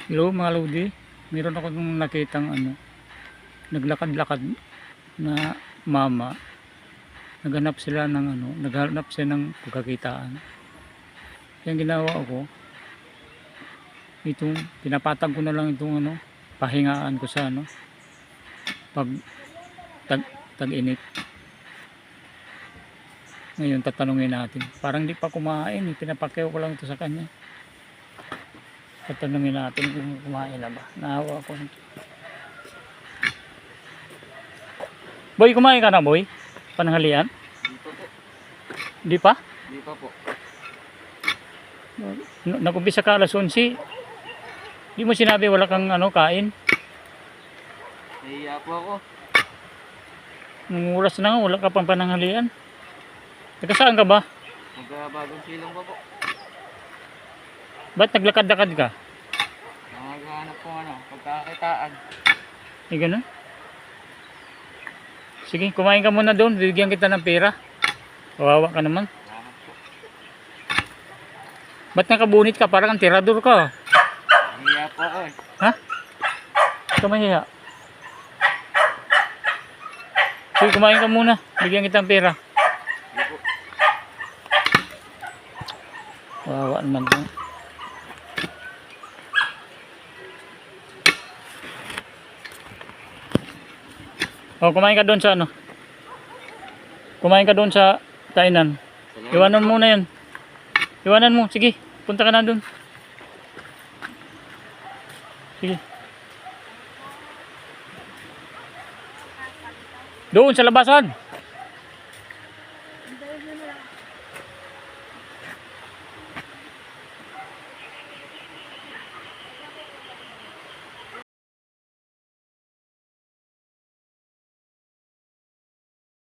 Hello mga lodi, meron ako nung nakitang naglakad-lakad na mama. Naghanap sila ng naghanap sila ng pagkakitaan. Kaya ginawa ko, itong pinapatag ko na lang itong pahingaan ko sa pag tag-init. Ngayon tatanungin natin. Parang di pa kumain, pinapakyaw ko lang ito sa kanya. Tatanungin natin kung kumain na ba. Naawa ko. Boy, kumain ka na, boy? Pananghalian? Di pa po. Di pa po. Nag-umpisa ka alas 11. Di mo sinabi wala kang kain? Nahiya po ako. Nung oras na nga, wala ka pang pananghalian. Taga saan ka ba? Magkabagong silong pa po. Ba't naglakad-lakad ka? Naghahanap po pagkakitaan. Eh, ganun? Sige, kumain ka muna doon. Bibigyan kita ng pera. Kawawa ka naman. Salamat po. Ba't nakabunit ka? Parang ang tirador ka. Nahiya po ako eh. Ha? Ito mahiya. Sige, kumain ka muna. Bigyan kita ng pera. Di po. Kawawa naman to. Oh, kumain ka doon sa Kumain ka doon sa kainan. Iwanan mo na yan. Iwanan mo. Sige. Punta ka na doon. Sige. Doon sa labasan.